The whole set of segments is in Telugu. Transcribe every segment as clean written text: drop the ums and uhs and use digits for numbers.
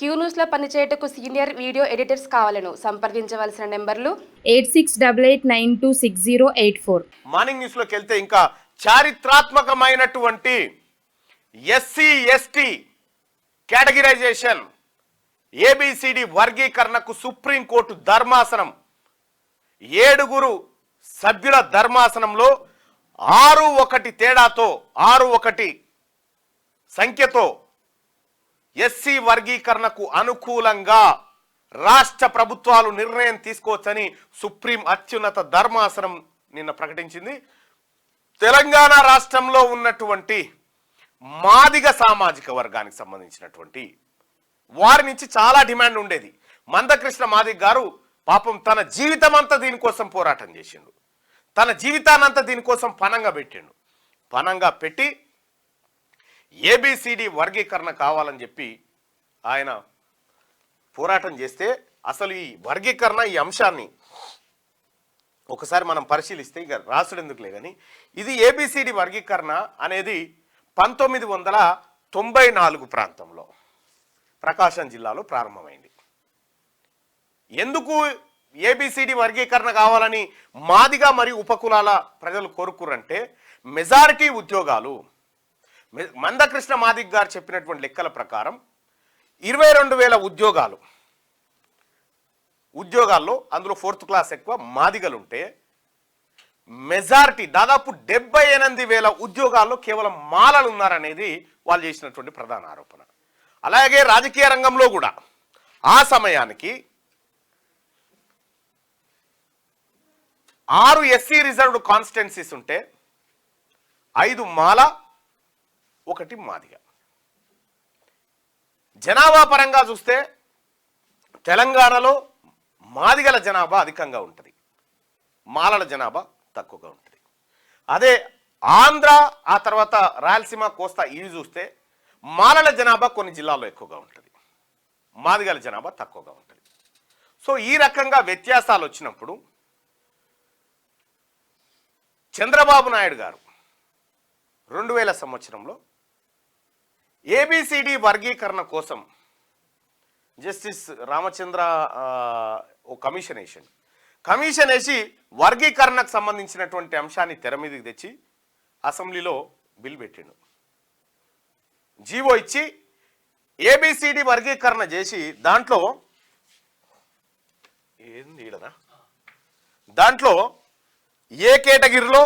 క్యూ న్యూస్లో పనిచేయటకు సీనియర్ వీడియో ఎడిటర్స్ కావాలను సంప్రదించవలసిన నెంబర్లు 8688926084. మార్నింగ్ న్యూస్లోకి వెళ్తే ఇంకా చారిత్రాత్మకమైనటువంటి ఎస్సీ ఎస్టీ కేటగిరైజేషన్ ఏబిసిడి వర్గీకరణకు సుప్రీంకోర్టు ధర్మాసనం 7 సభ్యుల ధర్మాసనంలో 6-1 తేడాతో 6-1 సంఖ్యతో ఎస్సీ వర్గీకరణకు అనుకూలంగా రాష్ట్ర ప్రభుత్వాలు నిర్ణయం తీసుకోవచ్చని సుప్రీం అత్యున్నత ధర్మాసనం నిన్న ప్రకటించింది. తెలంగాణ రాష్ట్రంలో ఉన్నటువంటి మాదిగ సామాజిక వర్గానికి సంబంధించినటువంటి వారి నుంచి చాలా డిమాండ్ ఉండేది. మందకృష్ణ మాదిగ గారు పాపం తన జీవితం అంతా దీనికోసం పోరాటం చేసిండు, తన జీవితానంతా దీనికోసం పనంగా పెట్టి ఏబిసిడి వర్గీకరణ కావాలని చెప్పి ఆయన పోరాటం చేస్తే అసలు ఈ వర్గీకరణ ఈ అంశాన్ని ఒకసారి మనం పరిశీలిస్తే ఇక రాసుడు ఎందుకులే కానీ ఇది ఏబిసిడి వర్గీకరణ అనేది 1994 ప్రాంతంలో ప్రకాశం జిల్లాలో ప్రారంభమైంది. ఎందుకు ఏబిసిడి వర్గీకరణ కావాలని మాదిగా మరియు ఉపకులాల ప్రజలు కోరుకురంటే మెజారిటీ ఉద్యోగాలు మందకృష్ణ మాదిగ గారు చెప్పినటువంటి లెక్కల ప్రకారం 22,000 ఉద్యోగాల్లో అందులో 4th క్లాస్ ఎక్కువ మాదిగలు ఉంటే మెజారిటీ దాదాపు 78,000 ఉద్యోగాల్లో కేవలం మాలలు ఉన్నారనేది వాళ్ళు చేసినటువంటి ప్రధాన ఆరోపణ. అలాగే రాజకీయ రంగంలో కూడా ఆ సమయానికి 6 ఎస్సీ రిజర్వ్డ్ కాన్స్టిట్యున్సీస్ ఉంటే 5 మాల 1 మాదిగ. జనాభా పరంగా చూస్తే తెలంగాణలో మాదిగల జనాభా అధికంగా ఉంటుంది, మాలల జనాభా తక్కువగా ఉంటుంది. అదే ఆంధ్ర ఆ తర్వాత రాయలసీమ కోస్తా ఇవి చూస్తే మాలల జనాభా కొన్ని జిల్లాల్లో ఎక్కువగా ఉంటుంది, మాదిగల జనాభా తక్కువగా ఉంటుంది. సో ఈ రకంగా వ్యత్యాసాలు వచ్చినప్పుడు చంద్రబాబు నాయుడు గారు 2000 సంవత్సరంలో ఏబిసిడి వర్గీకరణ కోసం జస్టిస్ రామచంద్ర ఓ కమిషన్ వేసి వర్గీకరణకు సంబంధించినటువంటి అంశాన్ని తెర మీదకి తెచ్చి అసెంబ్లీలో బిల్ పెట్టిండు. జీవో ఇచ్చి ఏబిసిడి వర్గీకరణ చేసి దాంట్లో ఏ కేటగిరీలో,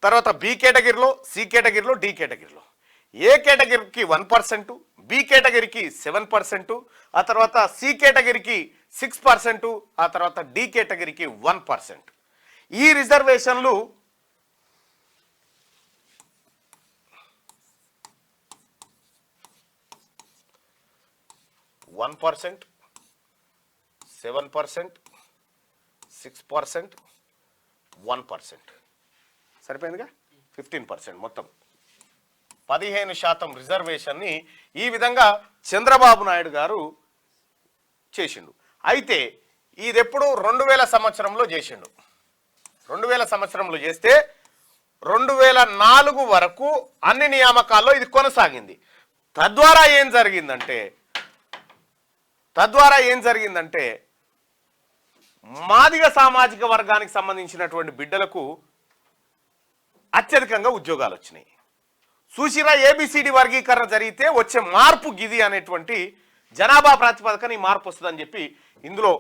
తర్వాత బి కేటగిరీలో, సి కేటగిరీలో, డి కేటగిరీలో ఏ కేటగిరీకి 1%, బి కేటగిరీకి 7%, ఆ తర్వాత సి కేటగిరీకి 6%, ఆ తర్వాత డి కేటగిరీకి 1%. ఈ రిజర్వేషన్లు (1%, 7%, 6%, 1%) సరిపోయిందిగా 15%, మొత్తం 15% రిజర్వేషన్ని ఈ విధంగా చంద్రబాబు నాయుడు గారు చేసిండు. అయితే ఇది ఎప్పుడు 2000 సంవత్సరంలో చేసిండు. 2000 సంవత్సరంలో చేస్తే 2004 వరకు అన్ని నియామకాల్లో ఇది కొనసాగింది. తద్వారా ఏం జరిగిందంటే మాదిగ సామాజిక వర్గానికి సంబంధించినటువంటి బిడ్డలకు అత్యధికంగా ఉద్యోగాలు వచ్చినాయి. చూసిరా ఏబిసిడి వర్గీకరణ జరిగితే వచ్చే మార్పు గిది అనేటువంటి జనాభా ప్రాతిపదికన ఈ మార్పు వస్తుందని చెప్పి ఇందులో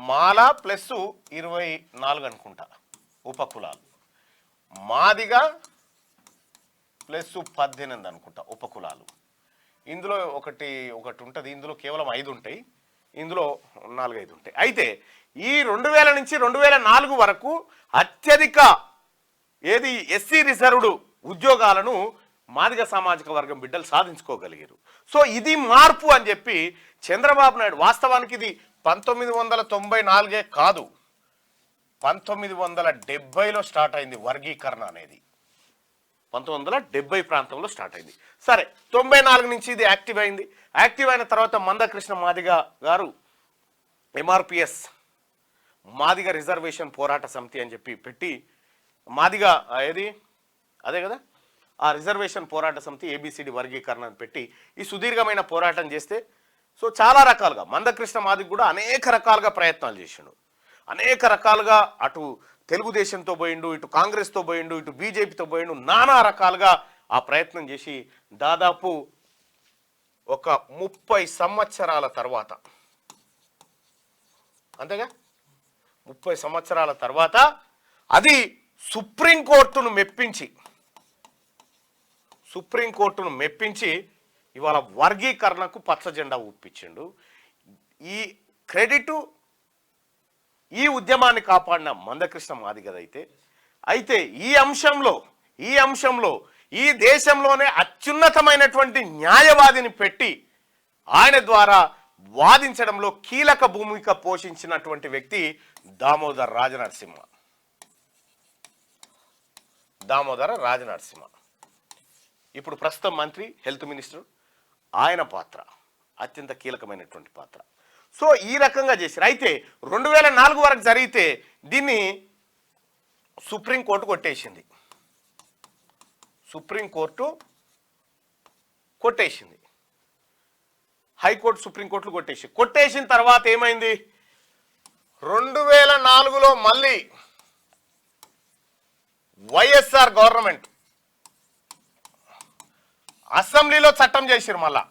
మాల ప్లస్ 24 అనుకుంటా ఉపకులాలు, మాదిగ ప్లస్ 18 అనుకుంటా ఉపకులాలు. ఇందులో ఒకటి ఉంటుంది, ఇందులో కేవలం 5 ఉంటాయి, ఇందులో 4-5 ఉంటాయి. అయితే ఈ 2000 నుంచి 2004 వరకు అత్యధిక ఎస్సీ రిజర్వ్డ్ ఉద్యోగాలను మాదిగ సామాజిక వర్గం బిడ్డలు సాధించుకోగలిగారు. సో ఇది మార్పు అని చెప్పి చంద్రబాబు నాయుడు, వాస్తవానికి ఇది 1994 కాదు, 1970లో స్టార్ట్ అయింది వర్గీకరణ అనేది. 1970 ప్రాంతంలో స్టార్ట్ అయింది. సరే, 94 నుంచి ఇది యాక్టివ్ అయింది. యాక్టివ్ అయిన తర్వాత మందకృష్ణ మాదిగ గారు ఎంఆర్పిఎస్ మాదిగ రిజర్వేషన్ పోరాట సమితి అని చెప్పి పెట్టి మాదిగ అదే కదా ఆ రిజర్వేషన్ పోరాట సమితి ఏబిసిడి వర్గీకరణ అని పెట్టి ఈ సుదీర్ఘమైన పోరాటం చేస్తే సో చాలా రకాలుగా మందకృష్ణ మాదిక్ కూడా అనేక రకాలుగా ప్రయత్నాలు చేసిండు, అనేక రకాలుగా అటు తెలుగుదేశంతో పోయిండు, ఇటు కాంగ్రెస్తో పోయిండు, ఇటు బీజేపీతో పోయిండు, నానా రకాలుగా ఆ ప్రయత్నం చేసి దాదాపు ఒక 30 సంవత్సరాల తర్వాత, అంతేగా 30 సంవత్సరాల తర్వాత అది సుప్రీంకోర్టును మెప్పించి ఇవాళ వర్గీకరణకు పచ్చ జెండా ఊపించిండు. ఈ క్రెడిట్ ఈ ఉద్యమాన్ని కాపాడిన మందకృష్ణ మాదిగదైతే అయితే ఈ అంశంలో ఈ దేశంలోనే అత్యున్నతమైనటువంటి న్యాయవాదిని పెట్టి ఆయన ద్వారా వాదించడంలో కీలక భూమిక పోషించినటువంటి వ్యక్తి దామోదర రాజనరసింహ. ఇప్పుడు ప్రస్తుతం మంత్రి, హెల్త్ మినిస్టర్, ఆయన పాత్ర అత్యంత కీలకమైనటువంటి పాత్ర. సో ఈ రకంగా చేశారు. అయితే 2004 వరకు జరిగితే దీన్ని సుప్రీంకోర్టు కొట్టేసింది. హైకోర్టు, సుప్రీంకోర్టులు కొట్టేసిన తర్వాత ఏమైంది? 2004లో మళ్ళీ వైఎస్ఆర్ గవర్నమెంట్ అసెంబ్లీలో చట్టం చేసిరు. మళ్ళా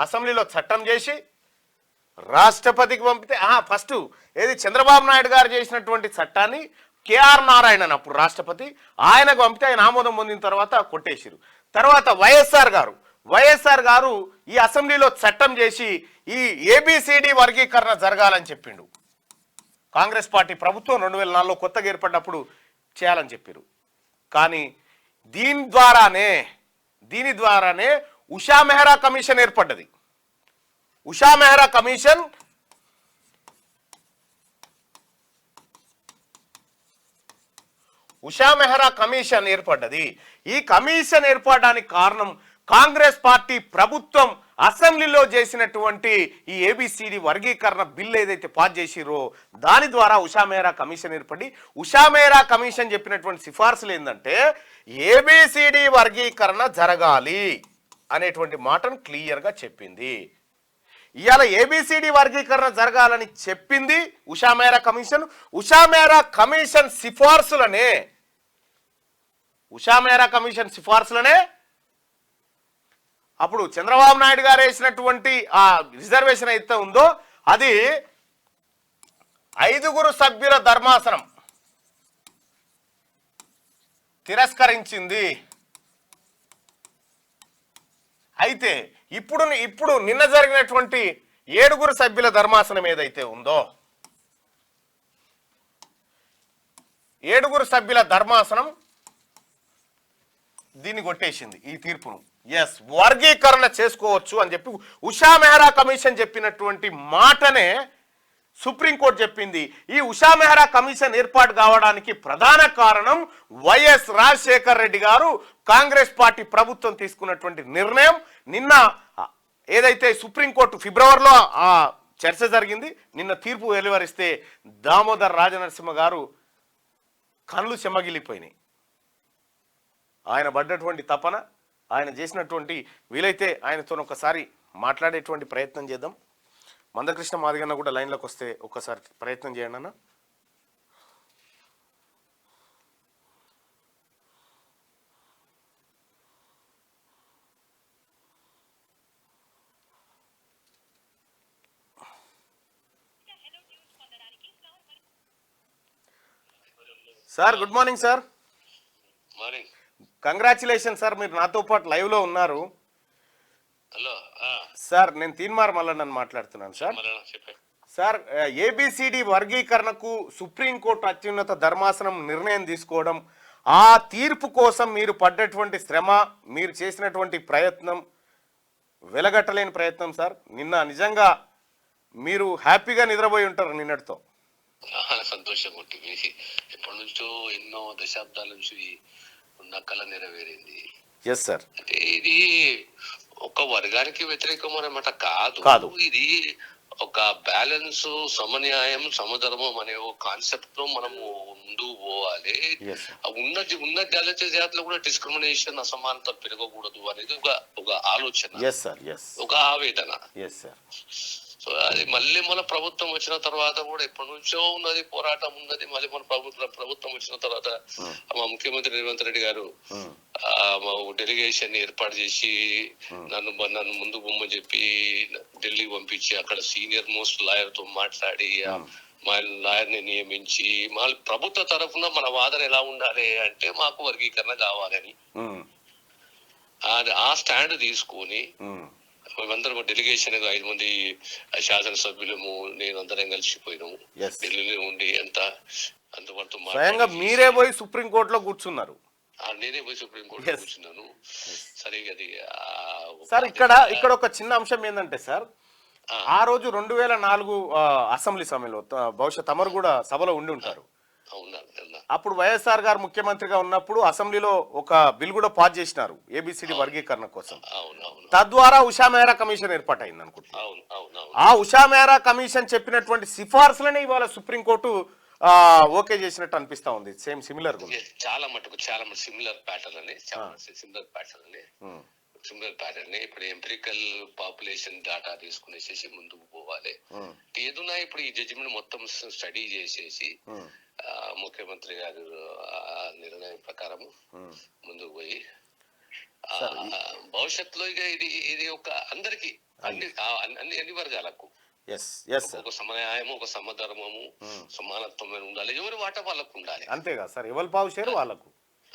అసెంబ్లీలో చట్టం చేసి రాష్ట్రపతికి పంపితే ఫస్ట్ ఏది చంద్రబాబు నాయుడు గారు చేసినటువంటి చట్టాన్ని కేఆర్ నారాయణన్ అప్పుడు రాష్ట్రపతి ఆయనకు పంపితే ఆయన ఆమోదం పొందిన తర్వాత కొట్టేసిరు. తర్వాత వైఎస్ఆర్ గారు ఈ అసెంబ్లీలో చట్టం చేసి ఈ ఏబిసిడి వర్గీకరణ జరగాలని చెప్పిండు. కాంగ్రెస్ పార్టీ ప్రభుత్వం 2004లో కొత్తగా ఏర్పడినప్పుడు చేయాలని చెప్పారు. కానీ దీని ద్వారానే ఉషా మెహ్రా కమిషన్ ఏర్పడ్డది. ఉషా మెహ్రా కమిషన్ ఏర్పడ్డది. ఈ కమిషన్ ఏర్పడడానికి కారణం కాంగ్రెస్ పార్టీ ప్రభుత్వం అసెంబ్లీలో చేసినటువంటి ఈ ఏబిసిడి వర్గీకరణ బిల్ ఏదైతే పాస్ చేసిరో దాని ద్వారా ఉషా మెహ్రా కమిషన్ ఏర్పడి ఉషా మెహ్రా కమిషన్ చెప్పినటువంటి సిఫార్సులు ఏంటంటే ఏబిసిడి వర్గీకరణ జరగాలి అనేటువంటి మాటను క్లియర్గా చెప్పింది. ఇవాళ ఏబిసిడి వర్గీకరణ జరగాలని చెప్పింది ఉషా మెహ్రా కమిషన్. ఉషా మెహ్రా కమిషన్ సిఫార్సులనే అప్పుడు చంద్రబాబు నాయుడు గారు వేసినటువంటి ఆ రిజర్వేషన్ అయితే ఉందో అది 5 సభ్యుల ధర్మాసనం తిరస్కరించింది. అయితే ఇప్పుడు నిన్న జరిగినటువంటి 7 సభ్యుల ధర్మాసనం ఏదైతే ఉందో 7 సభ్యుల ధర్మాసనం దీన్ని కొట్టేసింది. ఈ తీర్పును వర్గీకరణ చేసుకోవచ్చు అని చెప్పి ఉషా మెహ్రా కమిషన్ చెప్పినటువంటి మాటనే సుప్రీంకోర్టు చెప్పింది. ఈ ఉషా మెహ్రా కమిషన్ ఏర్పాటు కావడానికి ప్రధాన కారణం వైఎస్ రాజశేఖర్ రెడ్డి గారు కాంగ్రెస్ పార్టీ ప్రభుత్వం తీసుకున్నటువంటి నిర్ణయం. నిన్న ఏదైతే సుప్రీంకోర్టు ఫిబ్రవరిలో ఆ చర్చ జరిగింది, నిన్న తీర్పు వెలువరిస్తే దామోదర్ రాజనరసింహ గారు కళ్ళు చెమ్మగిలిపోయినాయి. ఆయన పడ్డటువంటి తపన, ఆయన చేసినటువంటి వీలైతే ఆయనతో ఒకసారి మాట్లాడేటువంటి ప్రయత్నం చేద్దాం. మందకృష్ణ మాదిగన్న కూడా లైన్లోకి వస్తే ఒక్కసారి ప్రయత్నం చేయండి అన్న. Sir good morning sir. Congratulation sir, మీరు నాతో పాటు లైవ్లో ఉన్నారు. హలో సార్, నేను తీన్మార్ మల్లన్నని మాట్లాడుతున్నాను సార్. సార్, ఏబిసిడి వర్గీకరణకు సుప్రీంకోర్టు అత్యున్నత ధర్మాసనం నిర్ణయం తీసుకోవడం, ఆ తీర్పు కోసం మీరు పడ్డటువంటి శ్రమ, మీరు చేసినటువంటి ప్రయత్నం వెలగట్టలేని ప్రయత్నం సార్. నిన్న నిజంగా మీరు హ్యాపీగా నిద్రపోయి ఉంటారు నిన్నటితో. చాలా సంతోషంగా ఉంటుంది. ఎప్పటి నుంచో ఎన్నో దశాబ్దాల నుంచి ఉన్న కళ నెరవేరింది. Yes sir. అంటే ఇది ఒక వర్గానికి వ్యతిరేకం అన్నమాట కాదు. కాదు, ఇది ఒక బ్యాలెన్స్, సమన్యాయం, సమధర్మం అనే ఒక కాన్సెప్ట్ తో మనము ముందుకు పోవాలి. Yes, sir. ఉన్న దళిత జాతిలో కూడా డిస్క్రిమినేషన్, అసమానత పెరగకూడదు అనేది ఒక ఆలోచన, Yes, sir. Yes. ఒక ఆవేదన. Yes, sir. సో అది మళ్ళీ మన ప్రభుత్వం వచ్చిన తర్వాత కూడా ఎప్పటి నుంచో ఉన్నది, పోరాటం ఉన్నది. మళ్ళీ మన ప్రభుత్వం వచ్చిన తర్వాత మా ముఖ్యమంత్రి రేవంత్ రెడ్డి గారు మా డెలిగేషన్ ఏర్పాటు చేసి నన్ను ముందు బొమ్మని చెప్పి ఢిల్లీకి పంపించి అక్కడ సీనియర్ మోస్ట్ లాయర్ తో మాట్లాడి మా లాయర్ ని నియమించి మళ్ళీ ప్రభుత్వ తరఫున మన వాదన ఎలా ఉండాలి అంటే మాకు వర్గీకరణ కావాలని ఆ స్టాండ్ తీసుకొని మేమందరం డెలిగేషన్ 5 మంది శాసనసభ్యులము, నేను అందరం కలిసిపోయినాము. ఢిల్లీలో ఉండి అంతవరకు స్వయంగా మీరే పోయి సుప్రీంకోర్టులో కూర్చున్నారు. నేనే పోయి సుప్రీంకోర్టులో కూర్చున్నాను. సరే అది సార్ ఇక్కడ ఒక చిన్న అంశం ఏంటంటే సార్, ఆ రోజు 2004 అసెంబ్లీ సమయంలో బహుశా తమరు కూడా సభలో ఉండి ఉంటారు. అప్పుడు వైఎస్ఆర్ గారు ముఖ్యమంత్రిగా ఉన్నప్పుడు అసెంబ్లీలో ఒక బిల్ కూడా పాస్ చేసినారు ఏబిసిడి వర్గీకరణ కోసం. తద్వారా ఉషా మెహ్రా కమిషన్ ఏర్పాటైంది అనుకుంటున్నాను. ఆ ఉషా మెహ్రా కమిషన్ చెప్పినటువంటి సిఫార్సులనే ఇవాళ సుప్రీంకోర్టు ఓకే చేసినట్టు అనిపిస్తా ఉంది. సేమ్ సిమిలర్ చాలా మటుకు సిమిలర్ ప్యాటర్న్ అని సిమిలర్ ప్యాటర్న్. ఇప్పుడు ఎంపిరికల్ పాపులేషన్ డేటా తీసుకునేసేసి ముందుకు పోవాలి. ఏదున్నా ఇప్పుడు ఈ జడ్జిమెంట్ మొత్తం స్టడీ చేసేసి ముఖ్యమంత్రి గారు నిర్ణయం ప్రకారం ముందుకు పోయి భవిష్యత్తులో ఇక ఇది ఒక అందరికి అన్ని వర్గాలకు ఒక సమన్యాయము, ఒక సమధర్మము, సమానత్వం ఉండాలి. ఎవరి వాటా వాళ్ళకు ఉండాలి. అంతేగా సార్, ఎవరి పావు షేరు వాళ్ళకు,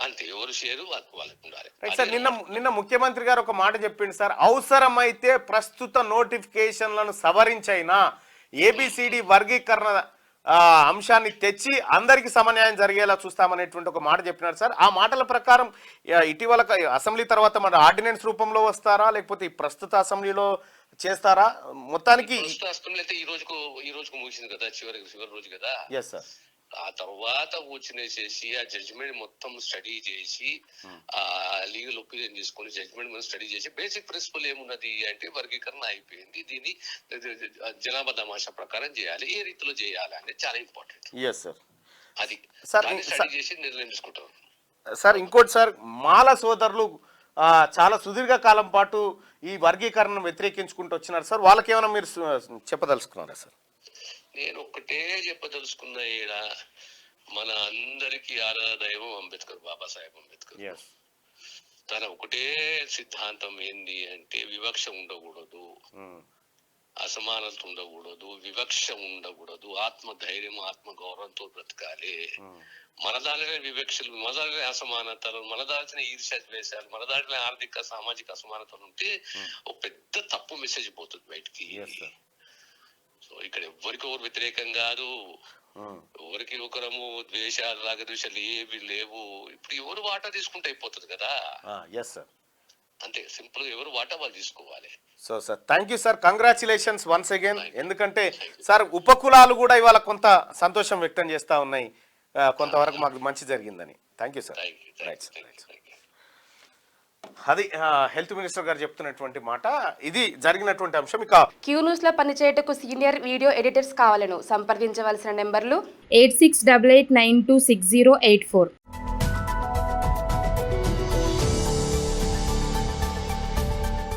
అంతే ఎవరు షేరు వాళ్ళకు ఉండాలి. సార్ నిన్న ముఖ్యమంత్రి గారు ఒక మాట చెప్పిండు సార్, అవసరమైతే ప్రస్తుత నోటిఫికేషన్లను సవరించైనా ఏబిసిడి వర్గీకరణ అంశాన్ని తెచ్చి అందరికి సమన్యాయం జరిగేలా చూస్తామనేటువంటి ఒక మాట చెప్పినారు సార్. ఆ మాటల ప్రకారం ఇటీవల అసెంబ్లీ తర్వాత మన ఆర్డినెన్స్ రూపంలో వస్తారా, లేకపోతే ఈ ప్రస్తుత అసెంబ్లీలో చేస్తారా? మొత్తానికి ఈ రోజుకు ముగిసింది కదా, చివరి రోజు కదా. Yes sir. ఆ తర్వాత వచ్చినేసేసి ఆ జడ్జిమెంట్ మొత్తం స్టడీ చేసి ఆ లీగల్ ఒపీనియన్ తీసుకొని జడ్జిమెంట్ మనం స్టడీ చేసి బేసిక్ ప్రిన్సిపల్ ఏమున్నది అంటే వర్గీకరణ అయిపోయింది, దీన్ని జనాభా తమాషా ప్రకారం చేయాలి, ఏ రీతిలో చేయాలి అనేది చాలా ఇంపార్టెంట్. అది స్టడీ చేసి నిర్ణయం తీసుకుంటాం సార్. ఇంకోటి సార్, మాల సోదరులు చాలా సుదీర్ఘ కాలం పాటు ఈ వర్గీకరణను వ్యతిరేకించుకుంటూ వచ్చినారు సార్. వాళ్ళకి ఏమైనా మీరు చెప్పదలుచుకున్నారా సార్? నేను ఒక్కటే చెప్పదలుచుకున్న ఈడ మన అందరికీ ఆరాధ దైవం అంబేద్కర్, బాబాసాహెబ్ అంబేద్కర్. తన ఒకటే సిద్ధాంతం ఏంది అంటే వివక్ష ఉండకూడదు, అసమానత ఉండకూడదు, వివక్ష ఉండకూడదు, ఆత్మధైర్యం, ఆత్మ గౌరవంతో బ్రతకాలి. మనదానినే వివక్షలు, మనదానినే అసమానతలు, మనదాల్సిన ఈర్ష్య ద్వేషాలు, మనదానినే ఆర్థిక సామాజిక అసమానతలు ఉంటే ఒక పెద్ద తప్పు మెసేజ్ పోతుంది బయటికి. సో ఇక్కడ ఎవరికొకరు వ్యతిరేకం కాదు, ఎవరికి ఒకరము ద్వేషాలు రాగద్వేషాలు ఏవి లేవు. ఇప్పుడు ఎవరు వాటా తీసుకుంటే అయిపోతుంది కదా. అంతే సింపుల్, ఎవరు వాటా వాళ్ళు తీసుకోవాలి. So sir, thank you sir, congratulations once again. ఎందుకంటే సార్ ఉపకులాలు కూడా ఇవాళ కొంత సంతోషం వ్యక్తం చేస్తా ఉన్నాయి, కొంతవరకు మాకు మంచి జరిగిందని. Thank you sir. అది హెల్త్ మినిస్టర్ గారు చెప్తున్నటువంటి మాట. ఇది జరిగినటువంటి అంశం. ఇక క్యూ న్యూస్ లో పనిచేయటకు సీనియర్ వీడియో ఎడిటర్స్ కావాలను సంప్రదించవలసిన నెంబర్లు 8688926084.